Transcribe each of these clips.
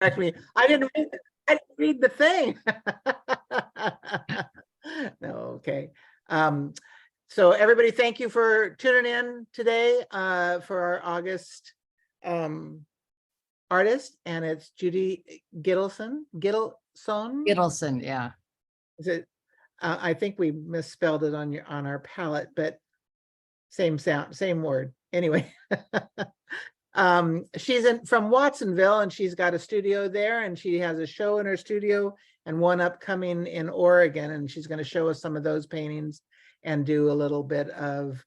Actually, I didn't read the thing. No, okay. So everybody, thank you for tuning in today for our August artist, and it's Judy Gittelsohn. Gittelsohn, yeah. Is it? I think we misspelled it on our palette, but same sound, same word. Anyway, she's from Watsonville, and she's got a studio there, and she has a show in her studio and one upcoming in Oregon, and she's going to show us some of those paintings and do a little bit of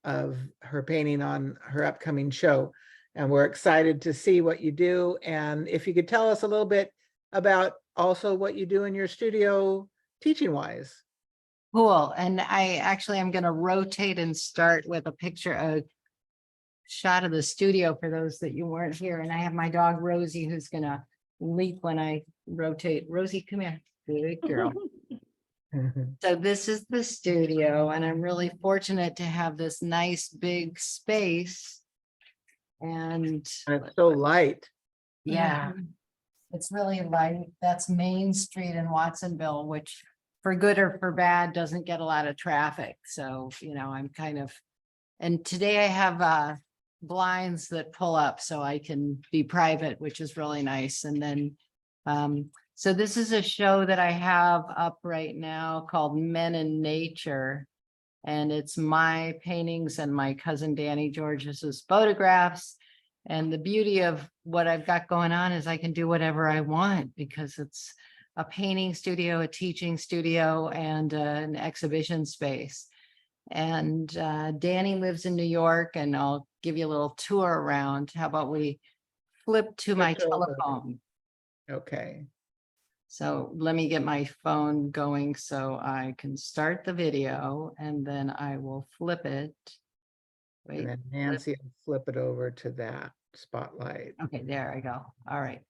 her painting on her upcoming show. And we're excited to see what you do. And if you could tell us a little bit about also what you do in your studio teaching wise. Cool. And I'm going to rotate and start with a picture, a shot of the studio for those that you weren't here. And I have my dog Rosie, who's going to leap when I rotate. Rosie, come here. Good girl. So this is the studio, and I'm really fortunate to have this nice big space. And it's so light. Yeah, it's really light. That's Main Street in Watsonville, which for good or for bad doesn't get a lot of traffic. So, I'm kind of, and today I have blinds that pull up so I can be private, which is really nice. And then, so this is a show that I have up right now called Men in Nature. And it's my paintings and my cousin Danny Georges's photographs. And the beauty of what I've got going on is I can do whatever I want, because it's a painting studio, a teaching studio, and an exhibition space. And Danny lives in New York, and I'll give you a little tour around. How about we flip to my telephone? Okay. So let me get my phone going so I can start the video, and then I will flip it. Wait, and then Nancy will flip it over to that spotlight. Okay, there I go. All right.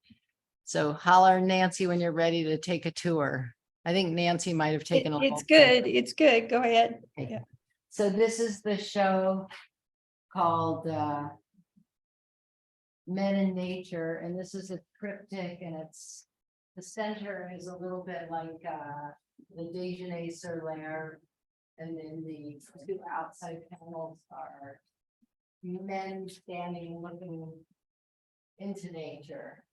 So holler, Nancy, when you're ready to take a tour. I think Nancy might have taken a It's good. It's good. Go ahead. Okay. Yeah. So this is the show called Men in Nature, and this is a triptych, and it's the center is a little bit like the déjeuner sur l'air, and then the two outside panels are men standing looking into nature.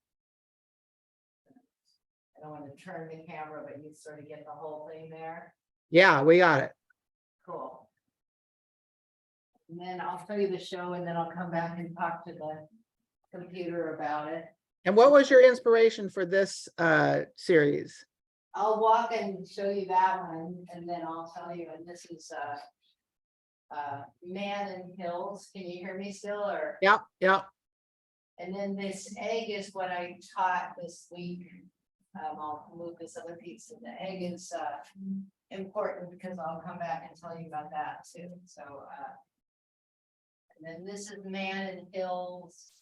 I don't want to turn the camera, but you sort of get the whole thing there. Yeah, we got it. Cool. And then I'll show you the show, and then I'll come back and talk to the computer about it. And what was your inspiration for this series? I'll walk and show you that one, and then I'll tell you. And this is Man in Hills. Can you hear me still? Or Yep, yep. And then this egg is what I taught this week. I'll move this other piece. And the egg is important because I'll come back and tell you about that too. So, and then this is Man in Hills.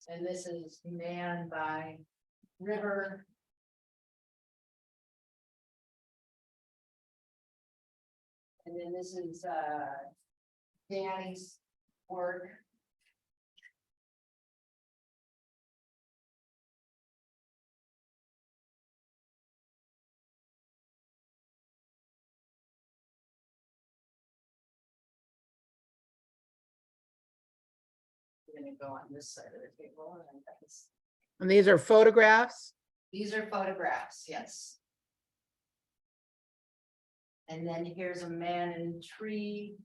And this is Man by River. And then this is Danny's work. Going to go on this side of the table. And these are photographs? These are photographs, yes. And then here's a man in a tree.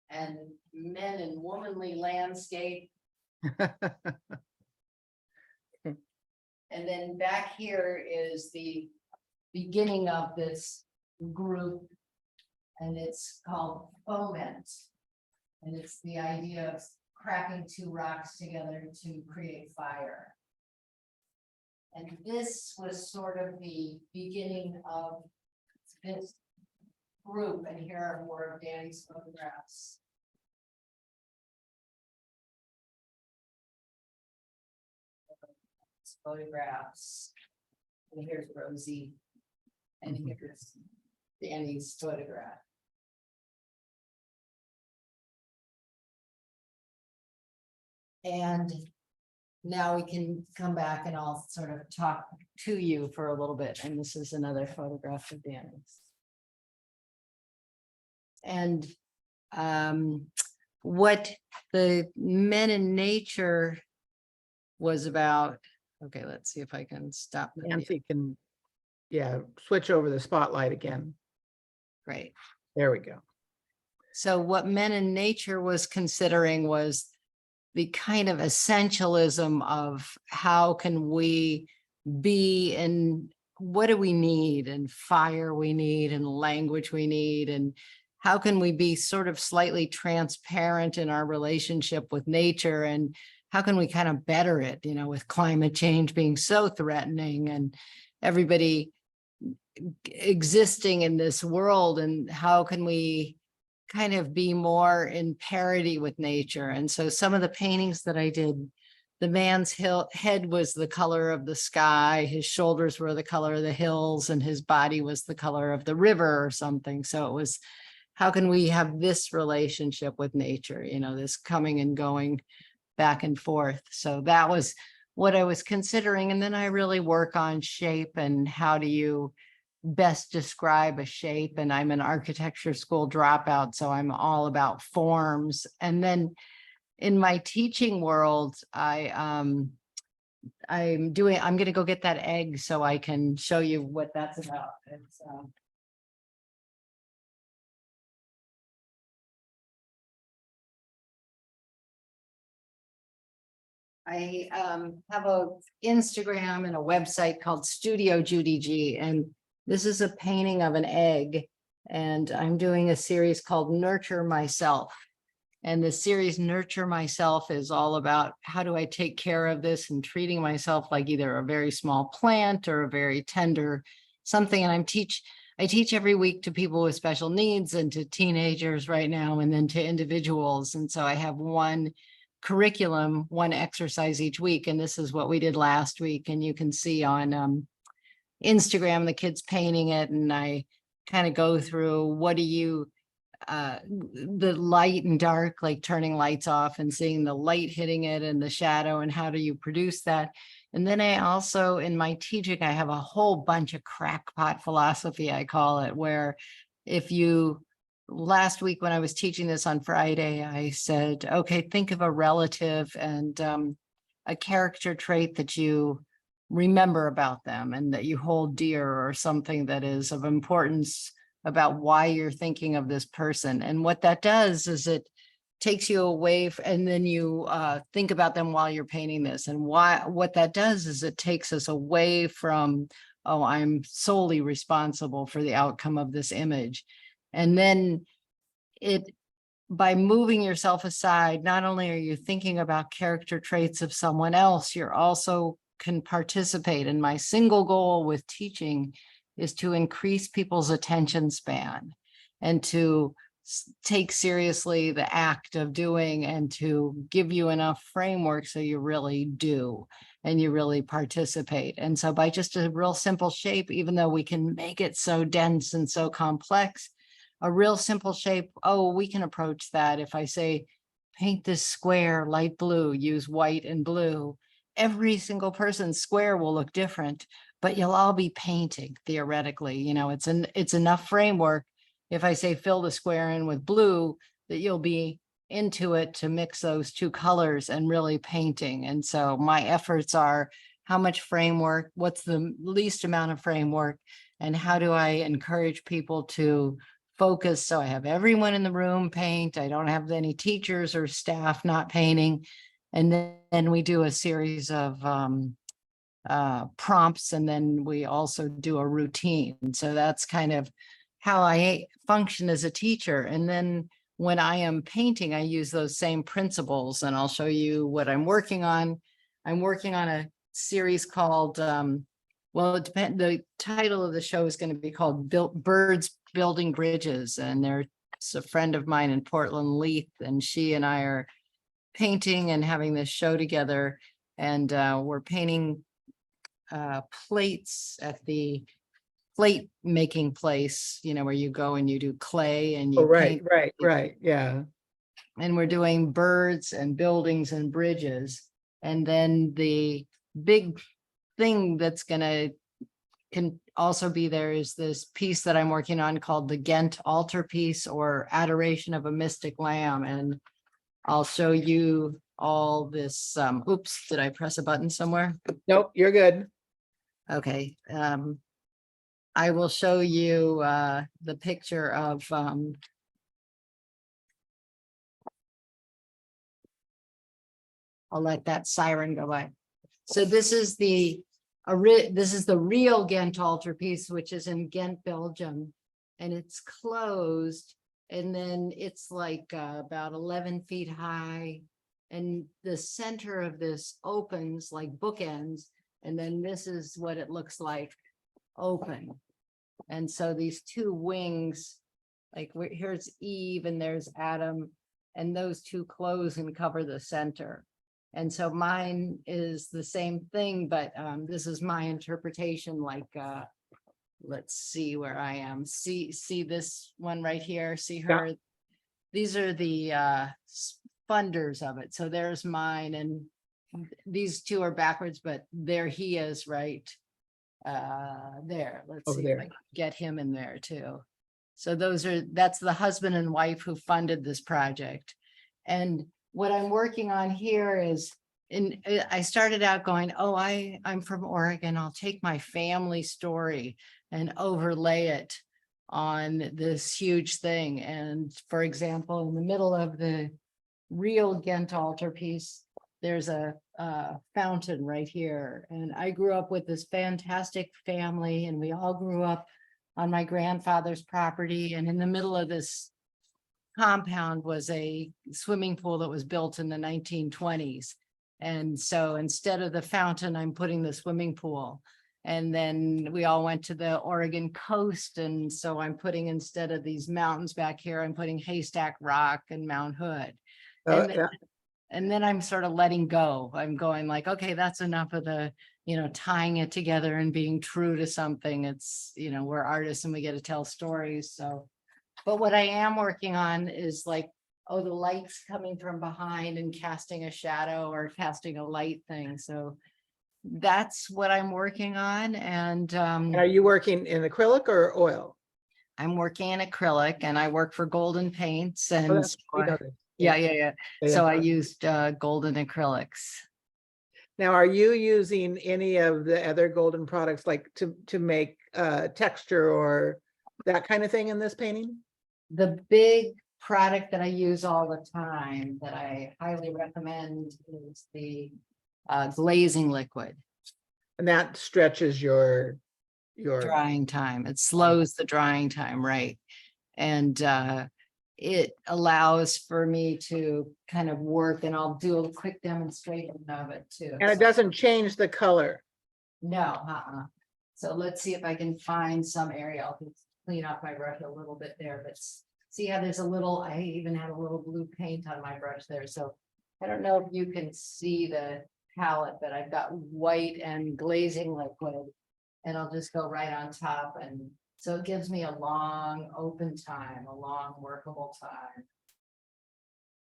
And men in womanly landscape. And then back here is the beginning of this group. And it's called foment. And it's the idea of cracking two rocks together to create fire. And this was sort of the beginning of this group. And here are more of Danny's photographs. Photographs. And here's Rosie. And here's Danny's photograph. And now we can come back and I'll sort of talk to you for a little bit. And this is another photograph of Danny's. And what the Men in Nature was about. Okay, let's see if I can stop. the video. Nancy can, yeah, switch over the spotlight again. Great. There we go. So what Men in Nature was considering was the kind of essentialism of how can we be, and what do we need, and fire we need, and language we need, and how can we be sort of slightly transparent in our relationship with nature, and how can we kind of better it, with climate change being so threatening and everybody existing in this world, and how can we kind of be more in parity with nature. And so some of the paintings that I did, the man's head was the color of the sky, his shoulders were the color of the hills, and his body was the color of the river or something. So it was, how can we have this relationship with nature, this coming and going back and forth. So that was what I was considering. And then I really work on shape and how do you best describe a shape. And I'm an architecture school dropout, so I'm all about forms. And then in my teaching world, I'm going to go get that egg so I can show you what that's about. It's, I have a Instagram and a website called Studio Judy G, and this is a painting of an egg, and I'm doing a series called Nurture Myself. And the series Nurture Myself is all about how do I take care of this, and treating myself like either a very small plant or a very tender something. And I teach every week to people with special needs and to teenagers right now, and then to individuals. And so I have one curriculum, one exercise each week. And this is what we did last week. And you can see on Instagram, the kids painting it. And I kind of go through, what do you, the light and dark, like turning lights off and seeing the light hitting it and the shadow, and how do you produce that? And then I also, in my teaching, I have a whole bunch of crackpot philosophy, I call it, where if you, last week when I was teaching this on Friday, I said, okay, think of a relative and a character trait that you remember about them and that you hold dear, or something that is of importance about why you're thinking of this person. And what that does is it takes you away, and then you think about them while you're painting this. And what that does is it takes us away from, oh, I'm solely responsible for the outcome of this image. And then by moving yourself aside, not only are you thinking about character traits of someone else, you're also can participate. And my single goal with teaching is to increase people's attention span and to take seriously the act of doing, and to give you enough framework so you really do and you really participate. And so by just a real simple shape, even though we can make it so dense and so complex, a real simple shape, oh, we can approach that. If I say, paint this square light blue, use white and blue, every single person's square will look different, but you'll all be painting theoretically. It's enough framework. If I say fill the square in with blue, that you'll be into it to mix those two colors and really painting. And so my efforts are, how much framework, what's the least amount of framework, and how do I encourage people to focus? So I have everyone in the room paint. I don't have any teachers or staff not painting. And then we do a series of prompts, and then we also do a routine. So that's kind of how I function as a teacher. And then when I am painting, I use those same principles, and I'll show you what I'm working on. I'm working on a series called, well, it depends. The title of the show is going to be called Birds Building Bridges. And there's a friend of mine in Portland, Leith, and she and I are painting and having this show together. And we're painting plates at the plate making place, where you go and you do clay and you Oh, right, paint. right, yeah. and we're doing birds and buildings and bridges. And then the big thing that's gonna can also be there is this piece that I'm working on called the Ghent altarpiece, or Adoration of a Mystic Lamb. And I'll show you all this. Oops, did I press a button somewhere? Nope, you're good. Okay. I will show you the picture of I'll let that siren go by. So this is the real Ghent altarpiece, which is in Ghent, Belgium, and it's closed. And then it's like about 11 feet high, and the center of this opens like bookends, and then this is what it looks like open. And so these two wings, like here's Eve and there's Adam, and those two close and cover the center. And so mine is the same thing, but this is my interpretation. Like, let's see where I am. See this one right here. See her. Yeah. These are the funders of it. So there's mine, and these two are backwards, but there he is right there. Let's see if I can get him in there too. So that's the husband and wife who funded this project. And what I'm working on here is, I started out going, oh, I'm from Oregon. I'll take my family story and overlay it on this huge thing. And for example, in the middle of the real Ghent altarpiece, there's a fountain right here. And I grew up with this fantastic family, and we all grew up on my grandfather's property. And in the middle of this compound was a swimming pool that was built in the 1920s. And so instead of the fountain, I'm putting the swimming pool. And then we all went to the Oregon coast. And so I'm putting, instead of these mountains back here, I'm putting Haystack Rock and Mount Hood. And then I'm sort of letting go. I'm going like, okay, that's enough of the, tying it together and being true to something. It's, we're artists and we get to tell stories. So, but what I am working on is like, oh, the light's coming from behind and casting a shadow or casting a light thing. So that's what I'm working on. And are you working in acrylic or oil? I'm working in acrylic, and I work for Golden Paints. And Yeah. So I used golden acrylics. Now, are you using any of the other golden products, like to make texture or that kind of thing in this painting? The big product that I use all the time that I highly recommend is the glazing liquid. And that stretches your drying time. It slows the drying time, right? And it allows for me to kind of work, and I'll do a quick demonstration of it too. And it doesn't change the color. No, So let's see if I can find some area. I'll just clean off my brush a little bit there, but see how there's I even had a little blue paint on my brush there. So I don't know if you can see the palette, but I've got white and glazing liquid, and I'll just go right on top. And so it gives me a long open time, a long workable time.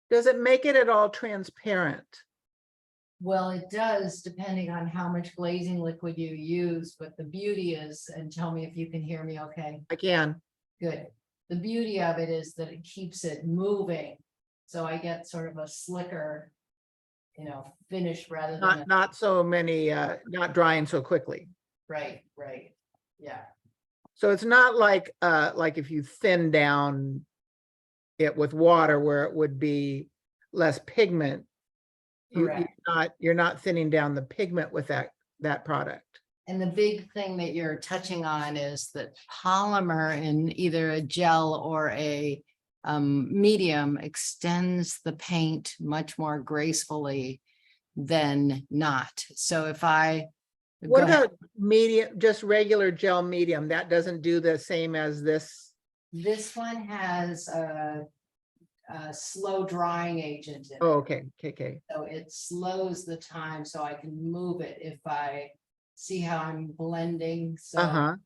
Does it make it at all transparent? Well, it does, depending on how much glazing liquid you use, but the beauty is, and tell me if you can hear me okay. I can. Good. The beauty of it is that it keeps it moving. So I get sort of a slicker, finish rather than not so many, not drying so quickly. Right. Yeah. So it's not like if you thin down it with water where it would be less pigment. You're not thinning down the pigment with that product. And the big thing that you're touching on is that polymer in either a gel or a medium extends the paint much more gracefully than not. So if what about medium, just regular gel medium? That doesn't do the same as this? This one has a slow drying agent in it. Oh, okay. So it slows the time so I can move it if I see how I'm blending. So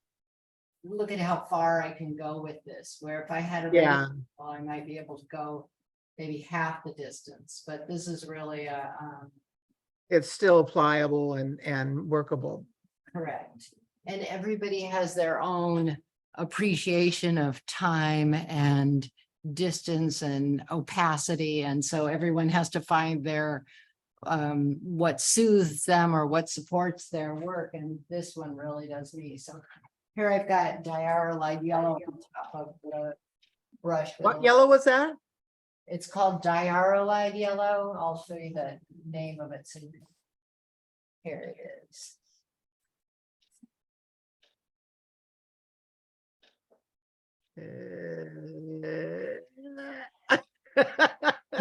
look at how far I can go with this, where if I had a I might be able to go maybe half the distance, but this is really a, It's still pliable and workable. correct. And everybody has their own appreciation of time and distance and opacity. And so everyone has to find their what soothes them or what supports their work. And this one really does me. So here I've got diarylide yellow on top of the brush. What yellow was that? It's called diarylide yellow. I'll show you the name of it. So here it is.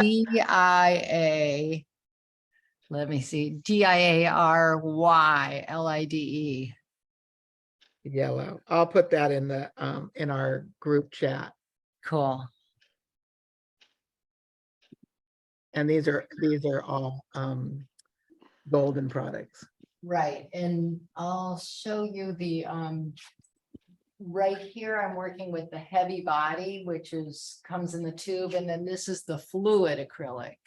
DIA. Let me see. DIARYLIDE. Yellow. I'll put that in our group chat. Cool. And these are all golden products. Right. And I'll show you the right here, I'm working with the heavy body, which comes in the tube, and then this is the fluid acrylic.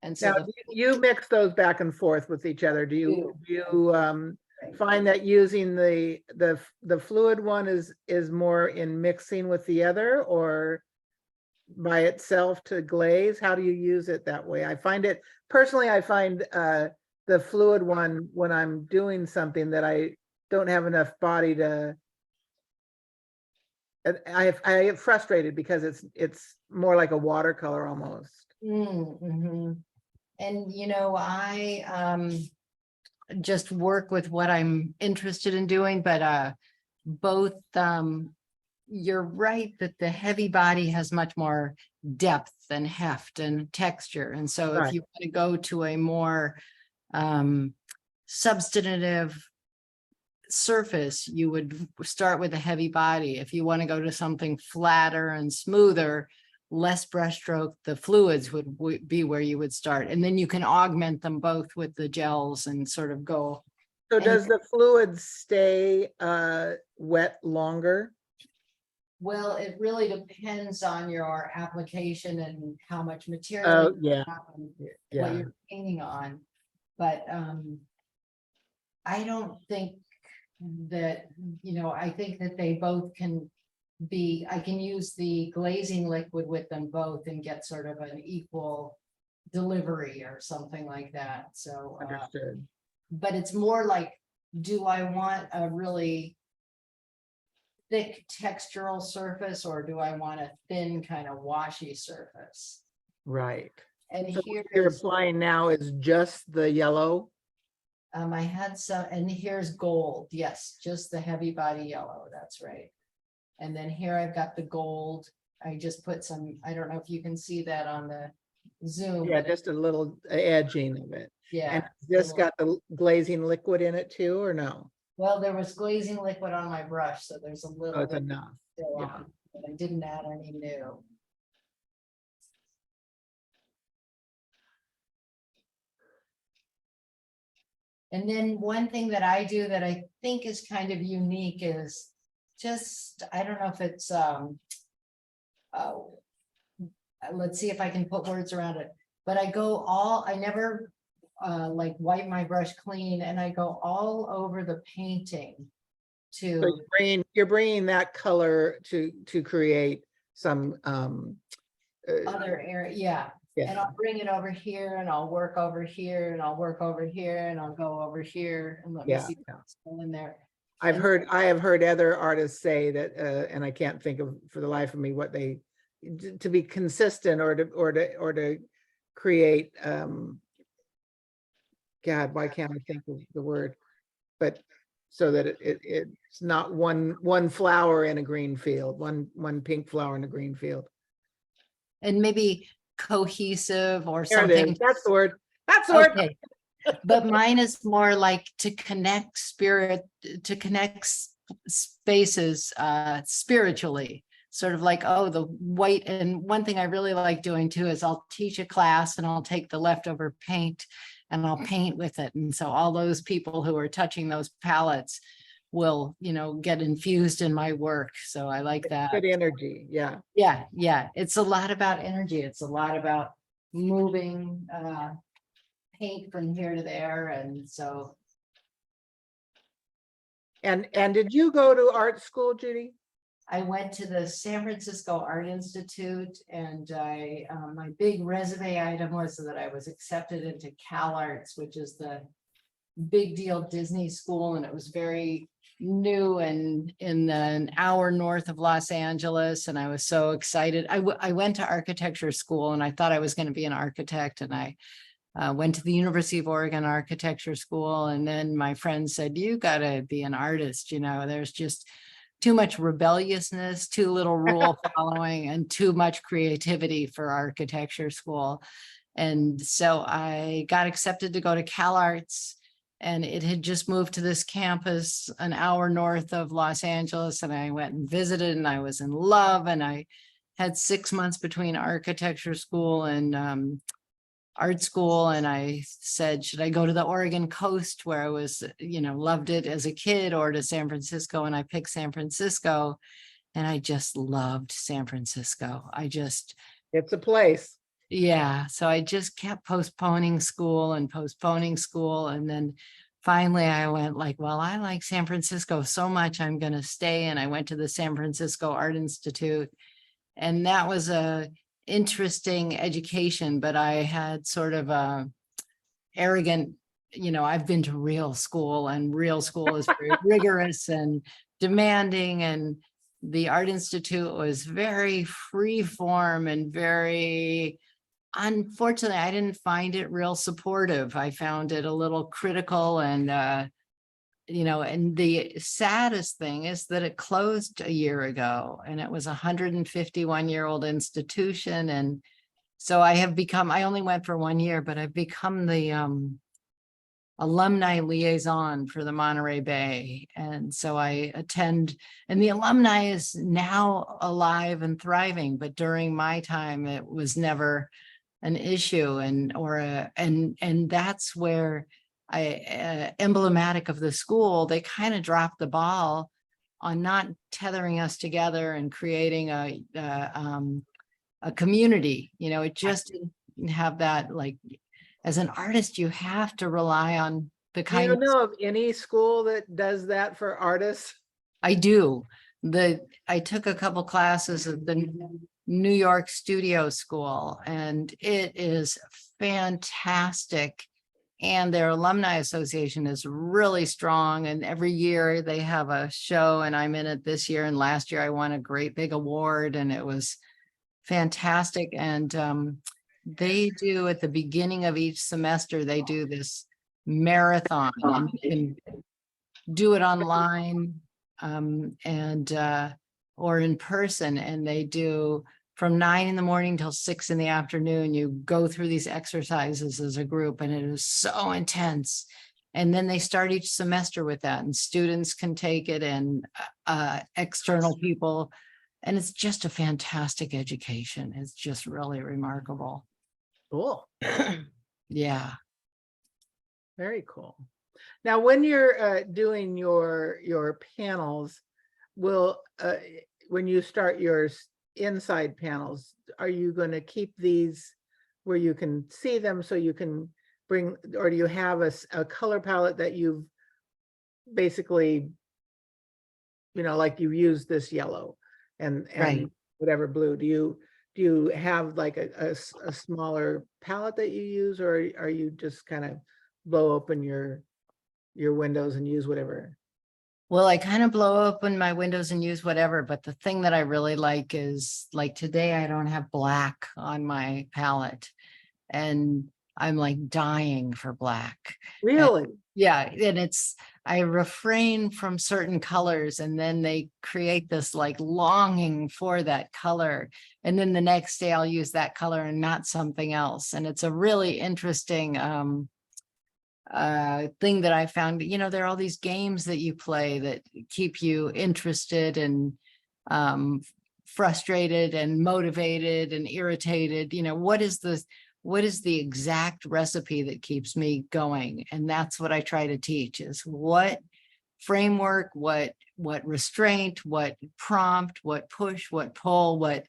And so Now, you mix those back and forth with each other. Do you find that using the fluid one is more in mixing with the other, or by itself to glaze? How do you use it that way? I find it personally, I find the fluid one, when I'm doing something that I don't have enough body to, I get frustrated because it's more like a watercolor almost. mm-hmm. And you know, I just work with what I'm interested in doing, but both you're right that the heavy body has much more depth and heft and texture. And so Right. if you want to go to a more substantive surface, you would start with a heavy body. If you want to go to something flatter and smoother, less brushstroke, the fluids would be where you would start. And then you can augment them both with the gels and sort of go. So And- does the fluid stay wet longer? Well, it really depends on your application and how much material Oh, you yeah, have and what yeah. you're painting on. But I don't think that, you know, I think that they both can be, I can use the glazing liquid with them both and get sort of an equal delivery or something like that. So, Understood. but it's more like, do I want a really thick textural surface, or do I want a thin kind of washy surface? Right. And So here what you're is, applying now is just the yellow. I had some, and here's gold. Yes, just the heavy body yellow. That's right. And then here I've got the gold. I just put some, I don't know if you can see that on the Zoom. Yeah, but just a little edging of it. yeah. And this little- got the glazing liquid in it too, or no? Well, there was glazing liquid on my brush, so there's a Oh, little it's bit enough. still yeah. on, but I didn't add any new. And then one thing that I do that I think is kind of unique is just, I don't know if it's, let's see if I can put words around it, but I never like wipe my brush clean, and I go all over the painting So to, you're bringing that color to create some other area, yeah. And yeah. I'll bring it over here, and I'll work over here, and I'll work over here, and I'll go over here, and let me Yeah, see yeah. what's still in there. I have heard other artists say that, and I can't think of for the life of me what they, to be consistent or to create, God, why can't I think of the word? But so that it's not one flower in a green field, one pink flower in a green field. And maybe cohesive or There it something. is. That's the word. That's the word. Okay. But mine is more like to connect spaces spiritually, sort of like, oh, the white. And one thing I really like doing too is I'll teach a class and I'll take the leftover paint and I'll paint with it. And so all those people who are touching those palettes will, get infused in my work. So I like that. Good energy, yeah. Yeah, yeah. It's a lot about energy. It's a lot about moving paint from here to there. And so And did you go to art school, Judy? I went to the San Francisco Art Institute, and my big resume item was that I was accepted into CalArts, which is the big deal Disney school, and it was very new and in an hour north of Los Angeles. And I was so excited. I went to architecture school, and I thought I was going to be an architect, and I went to the University of Oregon Architecture School. And then my friend said, you got to be an artist. There's just too much rebelliousness, too little rule following, and too much creativity for architecture school. And so I got accepted to go to CalArts, and it had just moved to this campus an hour north of Los Angeles. And I went and visited, and I was in love. And I had 6 months between architecture school and art school. And I said, should I go to the Oregon coast where I was, loved it as a kid, or to San Francisco? And I picked San Francisco, and I just loved San Francisco. It's a place. Yeah. So I just kept postponing school. And then finally I went like, well, I like San Francisco so much, I'm going to stay. And I went to the San Francisco Art Institute, and that was a interesting education, but I had sort of a arrogant, I've been to real school, and real school is very rigorous and demanding. And the Art Institute was very free form and very, unfortunately, I didn't find it real supportive. I found it a little critical, and and the saddest thing is that it closed a year ago, and it was a 151-year-old institution. And so I only went for 1 year, but I've become the alumni liaison for the Monterey Bay. And so I attend, and the alumni is now alive and thriving, but during my time, it was never an issue. And that's where emblematic of the school, they kind of dropped the ball on not tethering us together and creating a community. It just didn't have that. Like, as an artist, you have to rely on the Do you know of any school that does that for artists? I do. I took a couple classes at the New York Studio School, and it is fantastic. And their alumni association is really strong. And every year they have a show, and I'm in it this year. And last year I won a great big award, and it was fantastic. And they do, at the beginning of each semester, they do this marathon, and you can do it online or in person. And they do from 9 in the morning till 6 in the afternoon. You go through these exercises as a group, and it is so intense. And then they start each semester with that, and students can take it, and external people. And it's just a fantastic education. It's just really remarkable. Cool. Yeah. Very cool. Now, when you're doing your panels, when you start your inside panels, are you going to keep these where you can see them, so you can bring, or do you have a color palette that you've basically, like you use this yellow and Right. whatever blue? Do you have like a smaller palette that you use, or are you just kind of blow open your windows and use whatever? Well, I kind of blow open my windows and use whatever, but the thing that I really like is, like, today I don't have black on my palette, and I'm like dying for black. Really? Yeah, and I refrain from certain colors, and then they create this like longing for that color. And then the next day I'll use that color and not something else. And it's a really interesting thing that I found. There are all these games that you play that keep you interested and frustrated and motivated and irritated. What is the exact recipe that keeps me going? And that's what I try to teach, is what framework, what restraint, what prompt, what push, what pull, what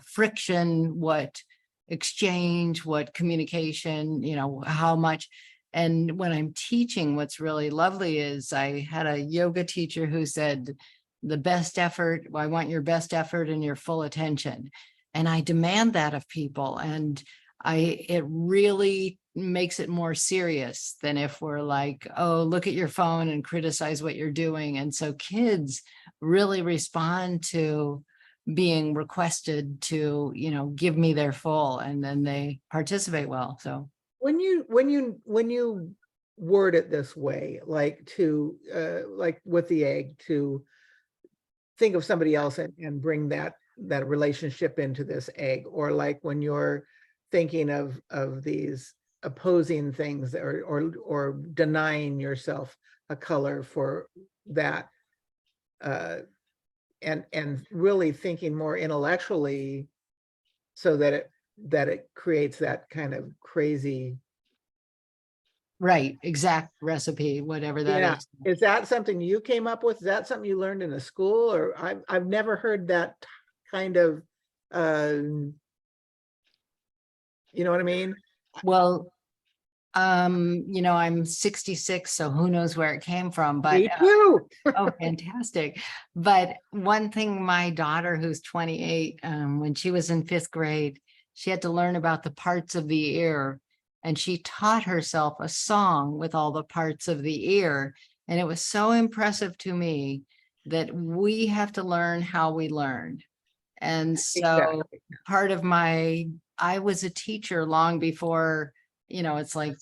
friction, what exchange, what communication, how much. And when I'm teaching, what's really lovely is I had a yoga teacher who said, the best effort, I want your best effort and your full attention. And I demand that of people. And it really makes it more serious than if we're like, oh, look at your phone and criticize what you're doing. And so kids really respond to being requested to, give me their full, and then they participate well. So when you word it this way, like like with the egg, to think of somebody else and bring that relationship into this egg, or like when you're thinking of these opposing things, or denying yourself a color for that, and really thinking more intellectually, so that it creates that kind of crazy. right, exact recipe, whatever that Yeah. is. Is that something you came up with? Is that something you learned in a school? Or I've never heard that kind of, you know what I mean? Well, I'm 66, so who knows where it came from, but Me too. oh, fantastic. But one thing, my daughter, who's 28, when she was in 5th grade, she had to learn about the parts of the ear, and she taught herself a song with all the parts of the ear. And it was so impressive to me that we have to learn how we learn. And so Exactly. part of I was a teacher long before, it's like,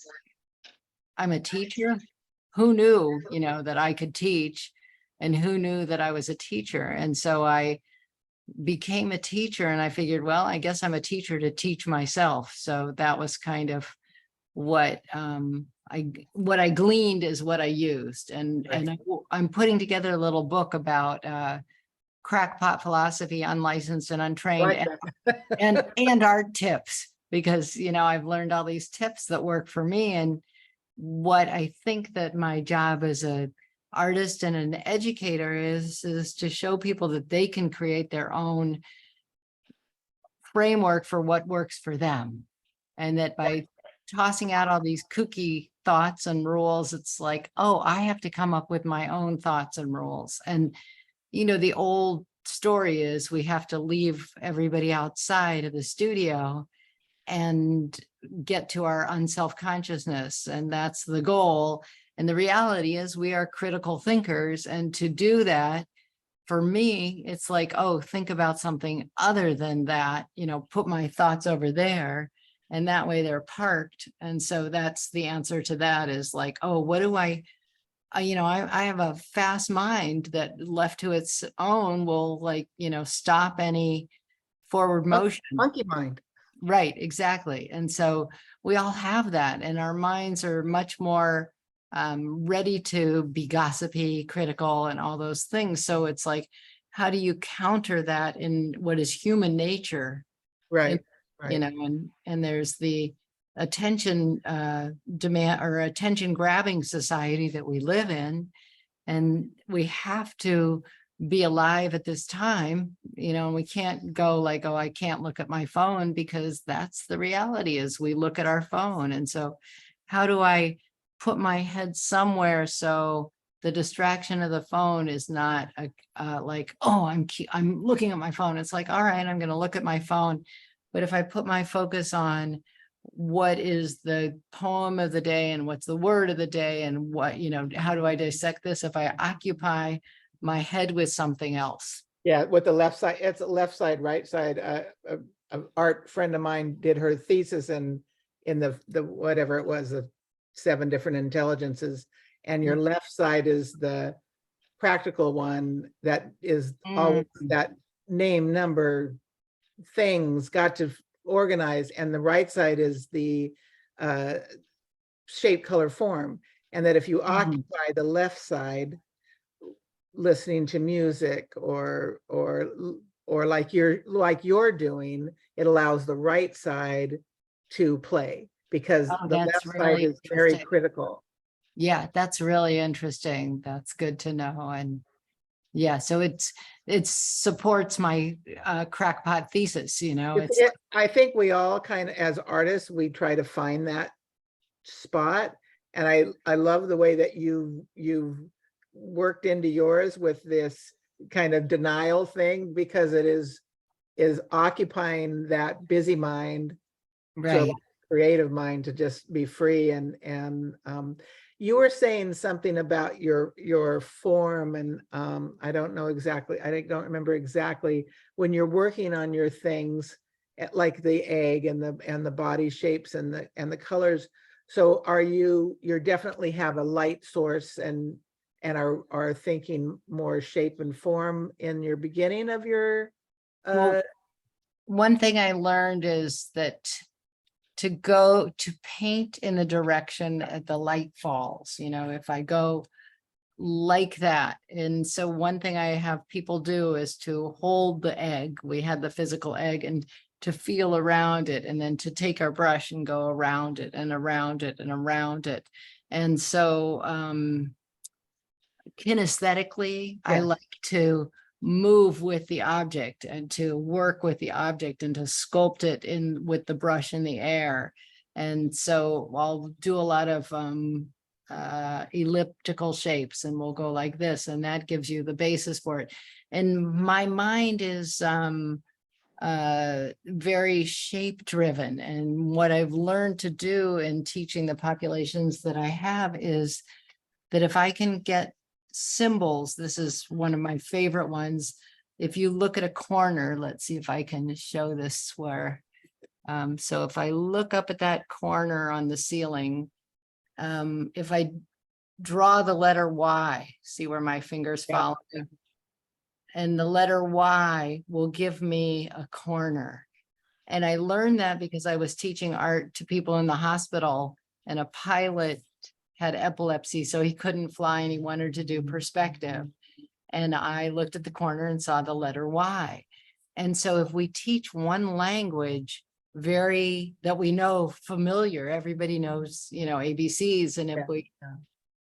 I'm a teacher. Who knew, that I could teach, and who knew that I was a teacher? And so I became a teacher, and I figured, well, I guess I'm a teacher to teach myself. So that was kind of what I gleaned is what I used. And I'm putting together a little book about crackpot philosophy, unlicensed and untrained, Like that. and art tips, because I've learned all these tips that work for me. And what I think that my job as an artist and an educator is to show people that they can create their own framework for what works for them. And that by tossing out all these kooky thoughts and rules, it's like, oh, I have to come up with my own thoughts and rules. And, the old story is we have to leave everybody outside of the studio and get to our unself-consciousness, and that's the goal. And the reality is we are critical thinkers, and to do that, for me, it's like, oh, think about something other than that, put my thoughts over there, and that way they're parked. And so that's the answer to that, is like, oh, what do I have a fast mind that left to its own will stop any forward motion. Monkey mind. Right, exactly. And so we all have that, and our minds are much more ready to be gossipy, critical, and all those things. So it's like, how do you counter that in what is human nature? Right. And there's the attention demand, or attention grabbing society that we live in, and we have to be alive at this time, and we can't go like, oh, I can't look at my phone, because that's the reality, is we look at our phone. And so how do I put my head somewhere so the distraction of the phone is not like, oh, I'm looking at my phone. It's like, all right, I'm going to look at my phone. But if I put my focus on what is the poem of the day, and what's the word of the day, and what, how do I dissect this if I occupy my head with something else? Yeah, with the left side, it's left side, right side. An art friend of mine did her thesis in the whatever it was, the 7 different intelligences, and your left side is the practical one, that is always that name, number, things, got to organize, and the right side is the shape, color, form. And that if you occupy the left side, listening to music, or like you're doing, it allows the right side to play, because Oh, the that's left side really is very interesting. critical. Yeah, that's really interesting. That's good to know. And yeah, so it supports my crackpot thesis, you know, it's I think we all kind of, as artists, we try to find that spot. And I love the way that you've worked into yours with this kind of denial thing, because it is occupying that busy mind to allow right. the creative mind to just be free. And you were saying something about your form, and I don't know exactly, don't remember exactly when you're working on your things, like the egg and the body shapes and the colors. So you're definitely have a light source and are thinking more shape and form in your beginning of your Well, one thing I learned is that to go to paint in the direction that the light falls, you know, if I go like that. And so one thing I have people do is to hold the egg. We had the physical egg, and to feel around it, and then to take our brush and go around it and around it and around it. And so kinesthetically, I Yes. like to move with the object and to work with the object and to sculpt it in with the brush in the air. And so I'll do a lot of elliptical shapes, and we'll go like this, and that gives you the basis for it. And my mind is very shape driven. And what I've learned to do in teaching the populations that I have is that if I can get symbols, this is one of my favorite ones. If you look at a corner, let's see if I can show this where, so if I look up at that corner on the ceiling, if I draw the letter Y, see where my fingers Yeah. follow, and the letter Y will give me a corner. And I learned that because I was teaching art to people in the hospital, and a pilot had epilepsy, so he couldn't fly, and he wanted to do perspective. And I looked at the corner and saw the letter Y. And so if we teach one language that we know familiar, everybody knows, you know, ABCs. And if Yeah. we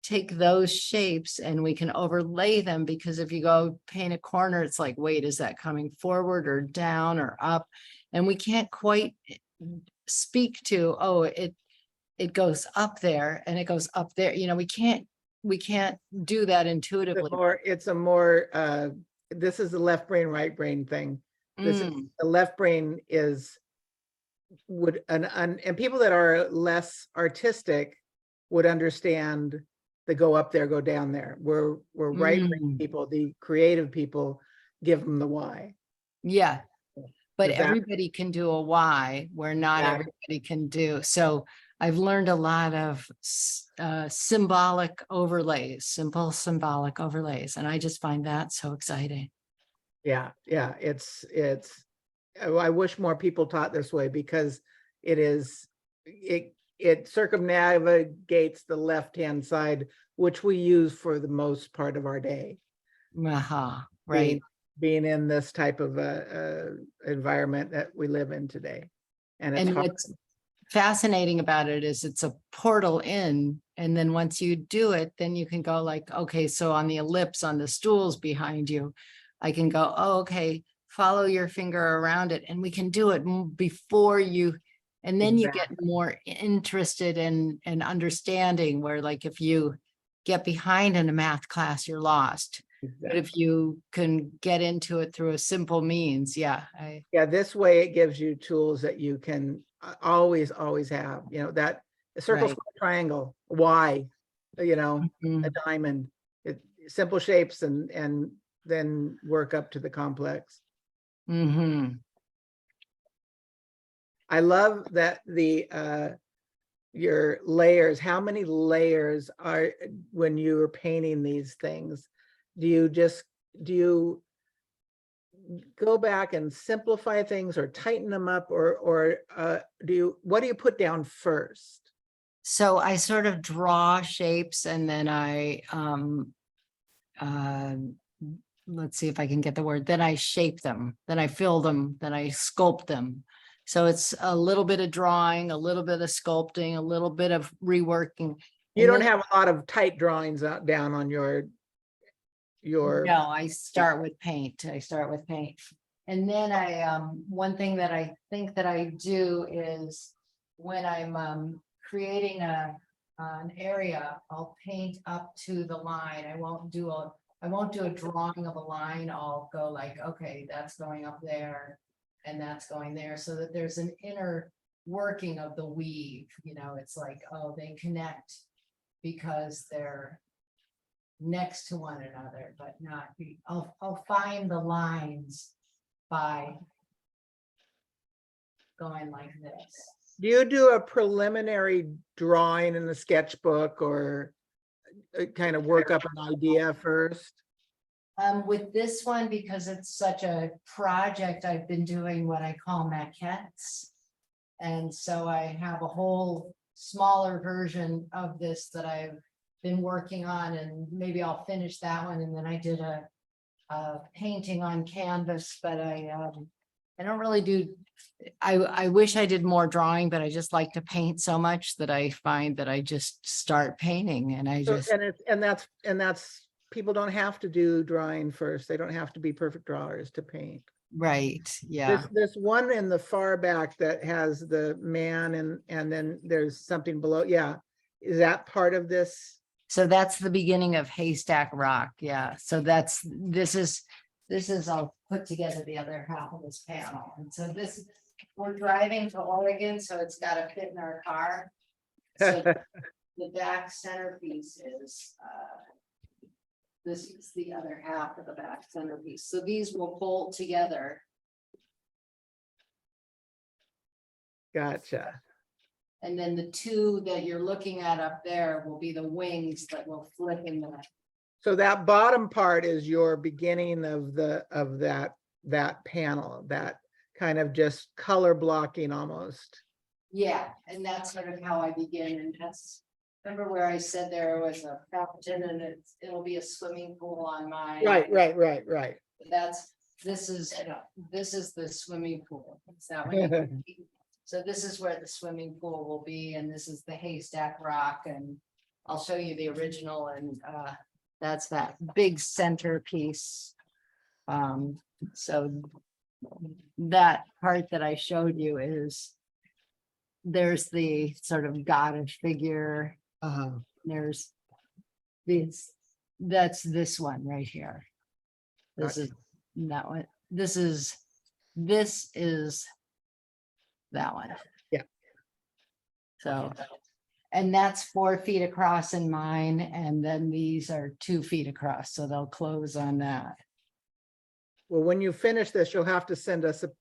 take those shapes and we can overlay them, because if you go paint a corner, it's like, wait, is that coming forward or down or up? And we can't quite speak to, oh, it goes up there and it goes up there. You know, we can't do that intuitively. It's a more this is the left brain, right brain thing. This is Mm, the left brain and people that are less artistic would understand the go up there, go down there. We're right brain mm, people, the creative people, give them the why. yeah, but Does that everybody can do a Y where not Exactly. everybody can do. So I've learned a lot of symbolic overlays, simple symbolic overlays. And I just find that so exciting. Yeah, it's I wish more people taught this way, because it circumnavigates the left-hand side, which we use for the most part of our day, Aha, being right. being in this type of environment that we live in today. And it's And hard. what's fascinating about it is it's a portal in, and then once you do it, then you can go like, okay, so on the ellipse on the stools behind you, I can go, oh, okay, follow your finger around it, and we can do it before you, and then you get Exactly. more interested in understanding, where like if you get behind in a math class, you're lost. But Exactly. if you can get into it through a simple means, yeah, Yeah, this way it gives you tools that you can always have, that a circle, right. square, triangle, Y, a Mhm. diamond, simple shapes, and then work up to the complex. Mhm. I love that your layers, how many layers are when you are painting these things? Do you go back and simplify things or tighten them up, or what do you put down first? So I sort of draw shapes, and then I uh, let's see if I can get the word, then I shape them, then I fill them, then I sculpt them. So it's a little bit of drawing, a little bit of sculpting, a little bit of reworking. You And don't then- have a lot of tight drawings out down on your No, I start with paint. I start with paint. And then one thing that I think that I do is when I'm creating an area, I'll paint up to the line. I won't do a drawing of a line. I'll go like, okay, that's going up there and that's going there, so that there's an inner working of the weave. It's like, oh, they connect because they're next to one another, but not be, I'll find the lines by going like this. Do you do a preliminary drawing in the sketchbook or kind of work up an idea first? With this one, because it's such a project, I've been doing what I call maquettes. And so I have a whole smaller version of this that I've been working on, and maybe I'll finish that one. And then I did a painting on canvas, but I don't really do, I wish I did more drawing, but I just like to paint so much that I find that I just start painting, and I So, just, and that's people don't have to do drawing first. They don't have to be perfect drawers to paint. right, yeah. This one in the far back that has the man and then there's something below. Yeah. Is that part of this? So that's the beginning of Haystack Rock, yeah. So this is, I'll put together the other half of this panel. And so we're driving to Oregon, so it's got to fit in our car. So the back centerpiece is, this is the other half of the back centerpiece. So these will bolt together. Gotcha. And then the two that you're looking at up there will be the wings that will flip in the. So that bottom part is your beginning of that panel, that kind of just color blocking almost. Yeah, and that's sort of how I begin, and that's, remember where I said there was a fountain and it'll be a swimming pool on mine. Right. This is the swimming pool. Is that what you see? So this is where the swimming pool will be, and this is the Haystack Rock, and I'll show you the original, and that's that big centerpiece. So that part that I showed you is, there's the sort of goddess figure. There's that's this one right here. This is that one. This is that one. Yeah. So, and that's 4 feet across in mine, and then these are 2 feet across, so they'll close on that. Well, when you finish this, you'll have to send us a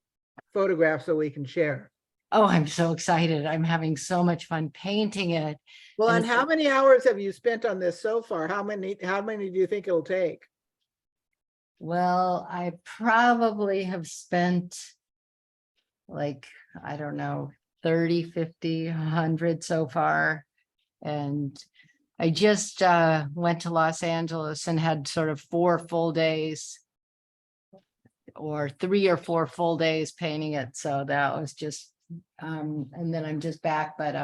photograph so we can share. Oh, I'm so excited. I'm having so much fun painting it. Well, And and it's how like- many hours have you spent on this so far? How many do you think it'll take? Well, I probably have spent like, I don't know, 30, 50, 100 so far. And I just went to Los Angeles and had sort of 4 full days, or 3 or 4 full days painting it. So that was just, and then I'm just back, but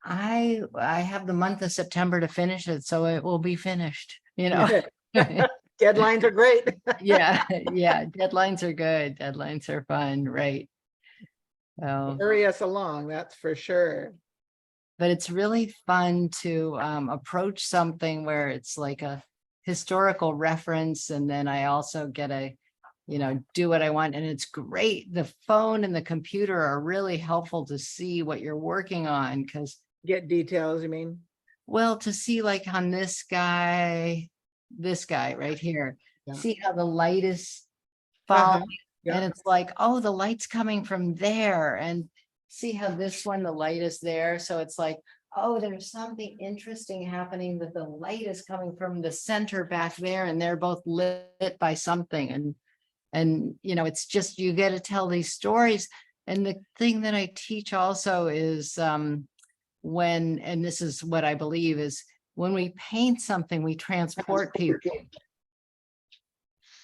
I have the month of September to finish it, so it will be finished, Deadlines are great. Yeah, deadlines are good. Deadlines are fun, right? So, Hurry us along, that's for sure. but it's really fun to approach something where it's like a historical reference, and then I also get a, do what I want. And it's great. The phone and the computer are really helpful to see what you're working on, because, Get details, you mean? well, to see like on this guy right here, Yeah. see how the light is Uh-huh, falling. yeah. And it's like, oh, the light's coming from there, and see how this one, the light is there. So it's like, oh, there's something interesting happening, that the light is coming from the center back there, and they're both lit by something. And it's just, you get to tell these stories. And the thing that I teach also is and this is what I believe, is when we paint something, we transport people.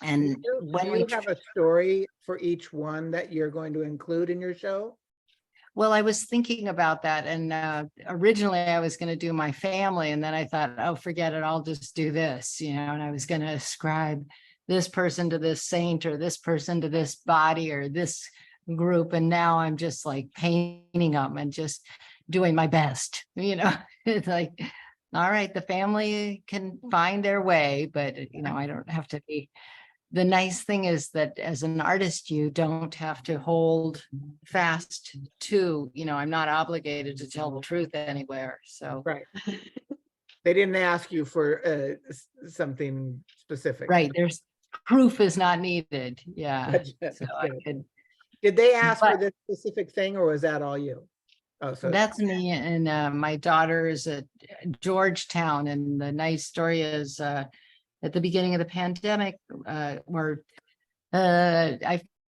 And when Do we you have a story for each one that you're going to include in your show? Well, I was thinking about that, and originally I was going to do my family, and then I thought, oh, forget it, I'll just do this, and I was going to ascribe this person to this saint or this person to this body or this group, and now I'm just like painting them and just doing my best. It's like, all right, the family can find their way, but I don't have to be. The nice thing is that as an artist, you don't have to hold fast to, I'm not obligated to tell the truth anywhere. So, Right. They didn't ask you for something specific. right, there's proof is not needed. Yeah. Gotcha. So I Good. could, Did they ask for but this specific thing, or was that all you? Oh, so that's me. And my daughter is at Georgetown. And the nice story is at the beginning of the pandemic, I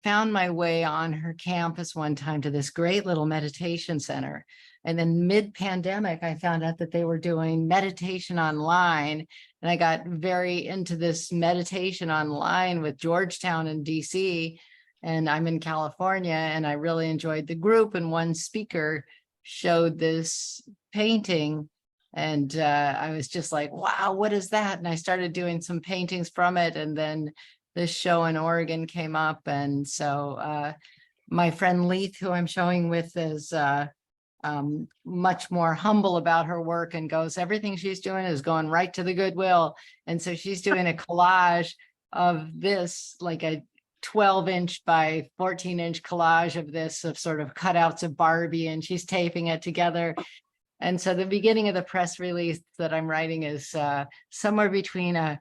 found my way on her campus one time to this great little meditation center. And then mid-pandemic, I found out that they were doing meditation online. And I got very into this meditation online with Georgetown and DC. And I'm in California, and I really enjoyed the group. And one speaker showed this painting. And I was just like, wow, what is that? And I started doing some paintings from it. And then this show in Oregon came up. And so my friend Leith, who I'm showing with, is much more humble about her work and goes, everything she's doing is going right to the Goodwill. And so she's doing a collage of this, like a 12-inch by 14-inch collage of this, of sort of cutouts of Barbie, and she's taping it together. And so the beginning of the press release that I'm writing is somewhere between a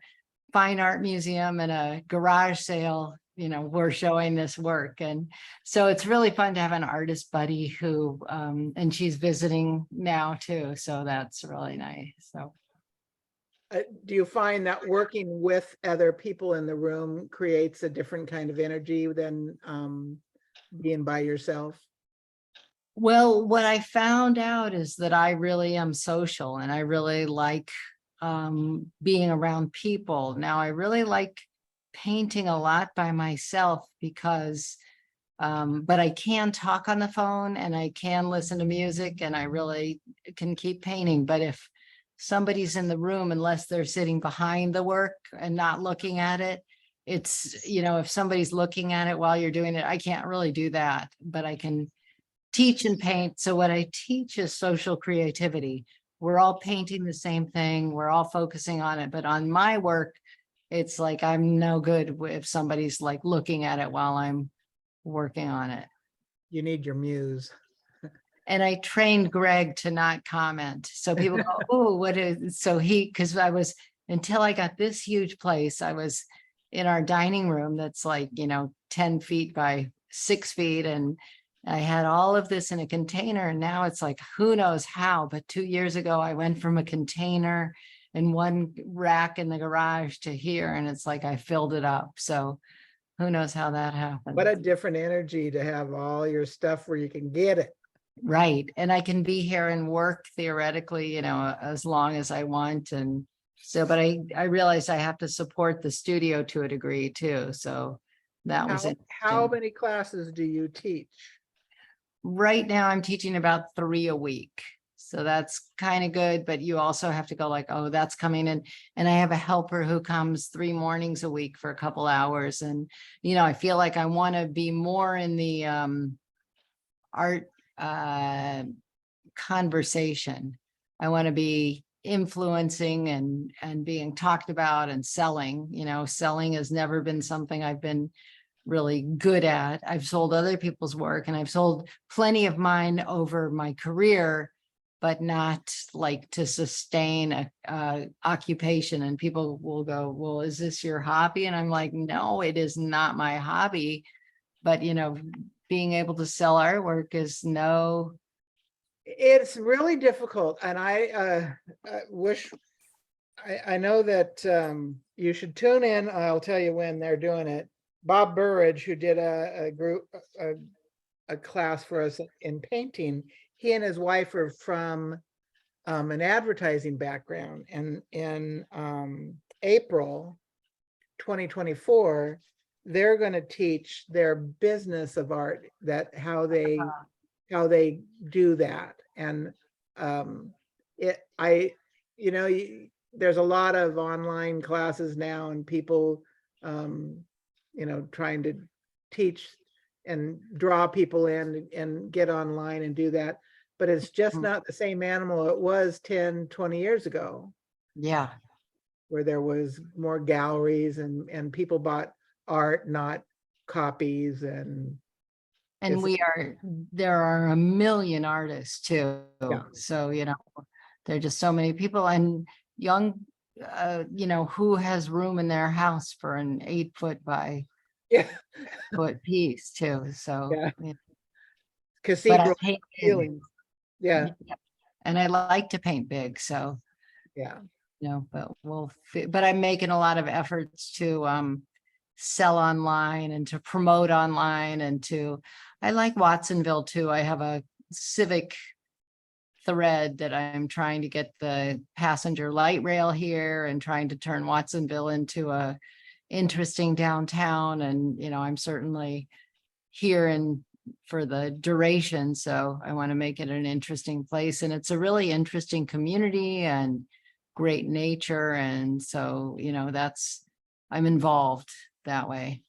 fine art museum and a garage sale. We're showing this work. And so it's really fun to have an artist buddy who, and she's visiting now too. So that's really nice. So. do you find that working with other people in the room creates a different kind of energy than being by yourself? Well, what I found out is that I really am social, and I really like being around people. Now, I really like painting a lot by myself because, but I can talk on the phone and I can listen to music, and I really can keep painting. But if somebody's in the room, unless they're sitting behind the work and not looking at it, it's, if somebody's looking at it while you're doing it, I can't really do that, but I can teach and paint. So what I teach is social creativity. We're all painting the same thing. We're all focusing on it. But on my work, it's like I'm no good if somebody's like looking at it while I'm working on it. You need your muse. And I trained Greg to not comment. So people go, oh, what is, so because until I got this huge place, I was in our dining room that's like, 10 feet by 6 feet. And I had all of this in a container, and now it's like, who knows how, but 2 years ago, I went from a container and one rack in the garage to here, and it's like, I filled it up. So who knows how that happened. What a different energy to have all your stuff where you can get it. Right. And I can be here and work theoretically, as long as I want. And so, but I realized I have to support the studio to a degree too. So that was it. How many classes do you teach? Right now I'm teaching about 3 a week. So that's kind of good, but you also have to go like, oh, that's coming in. And I have a helper who comes 3 mornings a week for a couple hours. And, I feel like I want to be more in the art conversation. I want to be influencing and being talked about and selling. Selling has never been something I've been really good at. I've sold other people's work, and I've sold plenty of mine over my career, but not like to sustain a occupation. And people will go, well, is this your hobby? And I'm like, no, it is not my hobby. But, being able to sell artwork is It's really difficult. And I wish, I know that you should tune in. I'll tell you when they're doing it. Bob Burridge, who did a class for us in painting, he and his wife are from an advertising background. And in April 2024, they're going to teach their business of art, that how they how they do that. And there's a lot of online classes now and people, trying to teach and draw people in and get online and do that. But it's just not the same animal it was 10, 20 years ago, Yeah. where there was more galleries and people bought art, not copies. And And there are a million artists too. Yeah. So, there are just so many people and young, who has room in their house for an 8 foot by yeah, foot piece too. So, Yeah. but I cathedral paint big. ceilings. Yeah, And I like to paint big. So, yeah. but but I'm making a lot of efforts to sell online and to promote online and I like Watsonville too. I have a civic thread that I'm trying to get the passenger light rail here and trying to turn Watsonville into a interesting downtown. And, I'm certainly here for the duration. So I want to make it an interesting place. And it's a really interesting community and great nature. And so, I'm involved that way.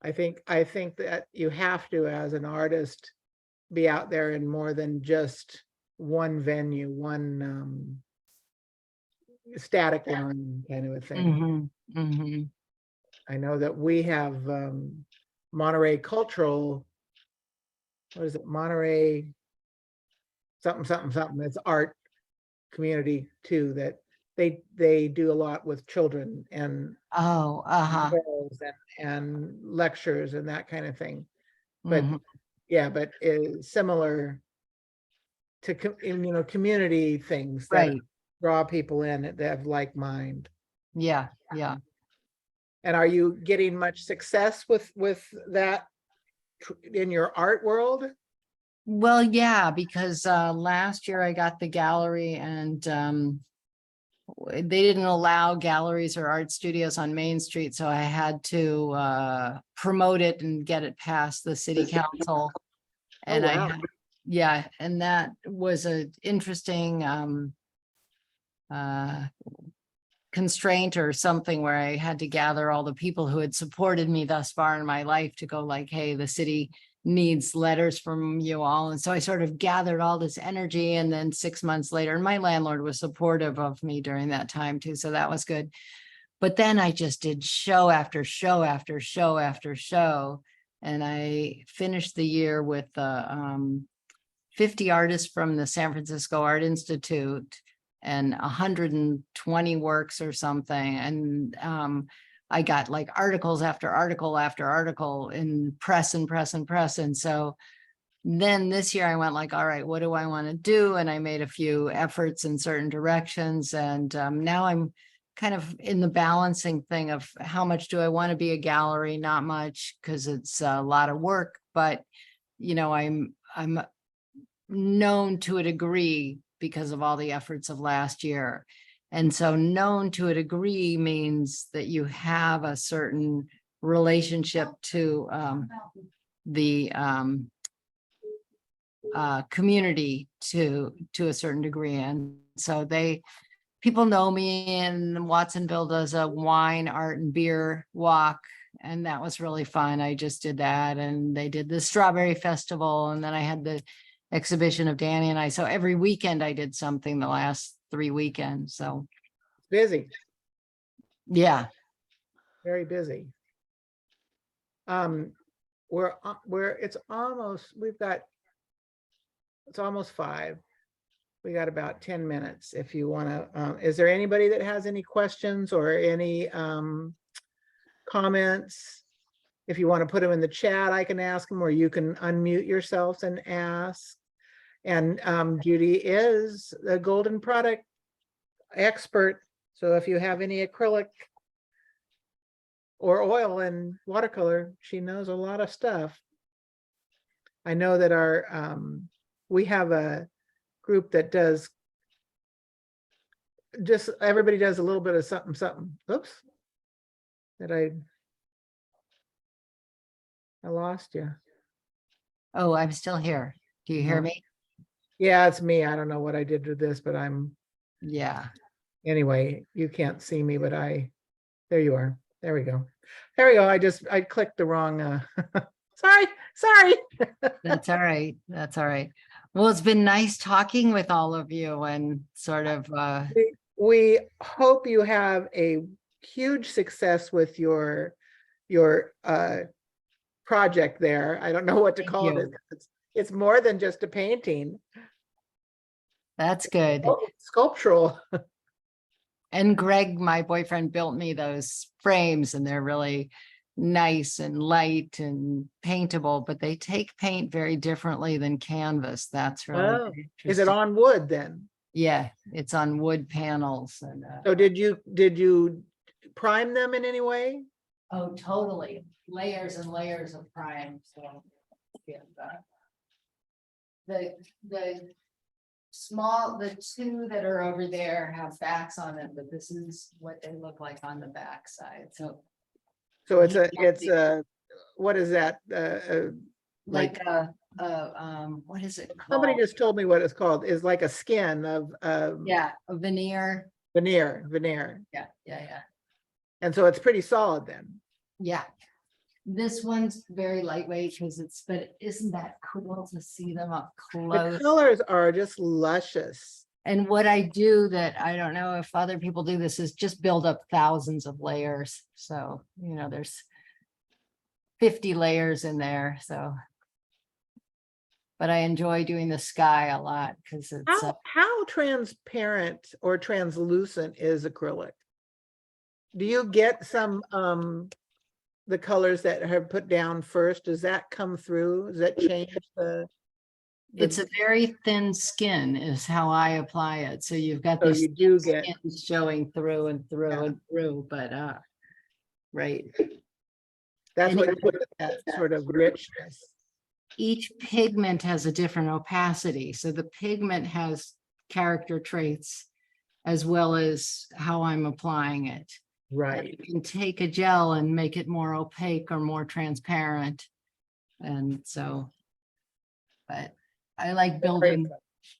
I think that you have to, as an artist, be out there in more than just one venue, one static line kind of a thing. I know that we have Monterey Cultural, what is it, Monterey something. It's art community too, that they do a lot with children and Oh, shows and lectures and that kind of thing. But but similar to community things that right. draw people in that have like mind. Yeah. And are you getting much success with that in your art world? Well, yeah, because last year I got the gallery and they didn't allow galleries or art studios on Main Street. So I had to promote it and get it past the city council. And wow. And that was an interesting constraint or something where I had to gather all the people who had supported me thus far in my life to go like, hey, the city needs letters from you all. And so I sort of gathered all this energy. And then 6 months later, and my landlord was supportive of me during that time too. So that was good. But then I just did show after show after show after show. And I finished the year with 50 artists from the San Francisco Art Institute and 120 works or something. And I got like articles after article after article in press. And so then this year I went like, all right, what do I want to do? And I made a few efforts in certain directions. And now I'm kind of in the balancing thing of how much do I want to be a gallery? Not much, because it's a lot of work, but I'm known to a degree because of all the efforts of last year. And so known to a degree means that you have a certain relationship to the community to a certain degree. And so people know me, and Watsonville does a wine, art, and beer walk. And that was really fun. I just did that. And they did the Strawberry Festival. And then I had the exhibition of Danny and I. So every weekend I did something the last 3 weekends. So Busy, yeah. very busy. It's almost 5. We got about 10 minutes. If you want to, is there anybody that has any questions or any comments? If you want to put them in the chat, I can ask them, or you can unmute yourselves and ask. And Judy is the golden product expert. So if you have any acrylic or oil and watercolor, she knows a lot of stuff. I know that we have a group that does everybody does a little bit of something. Oops. I lost you. Oh, I'm still here. Do you hear No. me? Yeah, it's me. I don't know what I did to this, but Yeah. anyway, you can't see me, but there you are. There we go. There we go. I clicked the wrong, sorry. That's all right. That's all right. Well, it's been nice talking with all of you and sort of, We hope you have a huge success with your project there. I don't know what to Thank call you. it. It's more than just a painting. that's good. Sculptural. And Greg, my boyfriend, built me those frames and they're really nice and light and paintable, but they take paint very differently than canvas. That's really Oh, very is it interesting. on wood then? Yeah, it's on wood panels and, So did you prime them in any way? oh, totally. Layers and layers of prime, so. Yeah. The the two that are over there have backs on them, but this is what they look like on the back side, so. So it's a, what is that? Like what is it Somebody called? just told me what it's called, is like a skin of Yeah, a veneer. veneer. Yeah. And so it's pretty solid then. Yeah. This one's very lightweight because but isn't that cool to see them up The close? colors are just luscious. And what I do that I don't know if other people do this is just build up thousands of layers. So, there's 50 layers in there. So, but I enjoy doing the sky a lot because it's How transparent or translucent is acrylic? Do you get some the colors that have put down first? Does that come through? Does that change it's a very thin skin is how I apply it. So you've got So these you do thin get, skins showing through and through Yeah. and through, but right. that's And what gives it that sort of richness. Each pigment has a different opacity. So the pigment has character traits as well as how I'm applying it. And Right. you can take a gel and make it more opaque or more transparent. And so, but I like building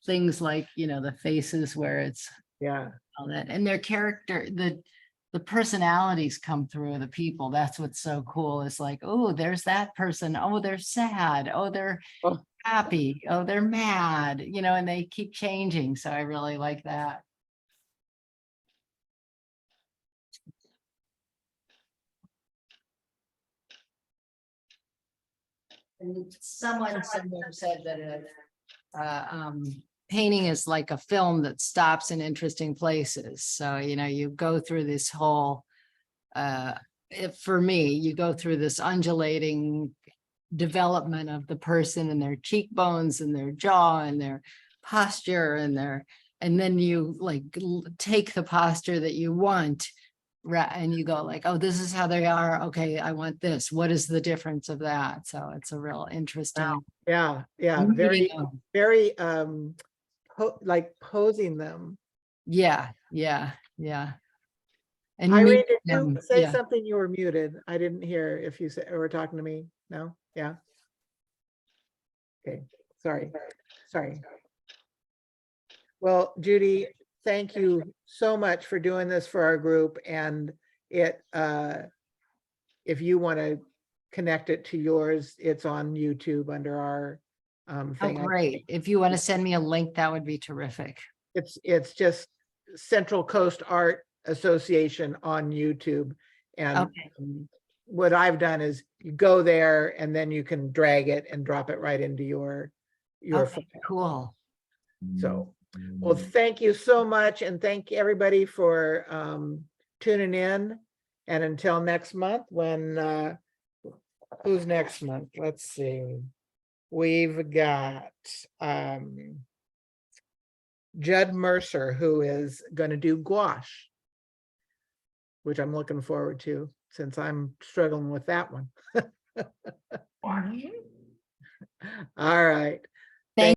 things like, the faces where it's Yeah. all that and their character, the personalities come through the people. That's what's so cool. It's like, oh, there's that person. Oh, they're sad. Oh, they're Oh. happy. Oh, they're mad, and they keep changing. So I really like that. And someone somewhere said that painting is like a film that stops in interesting places. So, you go through this whole, for me, you go through this undulating development of the person and their cheekbones and their jaw and their posture and then you take the posture that you want. Right, and you go like, oh, this is how they are. Okay, I want this. What is the difference of that? So it's a real interesting. Yeah. meeting Very, of- very like posing them. Yeah. And Irene, meet did you them. say Yeah. something? You were muted. I didn't hear if you said, were talking to me. No? Yeah. Okay, sorry. Well, Judy, thank you so much for doing this for our group, and if you want to connect it to yours, it's on YouTube under our Oh, thing. great. If you want to send me a link, that would be terrific. It's just Central Coast Art Association on YouTube. And Okay. what I've done is you go there and then you can drag it and drop it right into your Okay, file. cool. So, well, thank you so much. And thank everybody for tuning in. And until next month, when who's next month? Let's see. We've got Judd Mercer, who is going to do gouache, which I'm looking forward to since I'm struggling with that one. All right.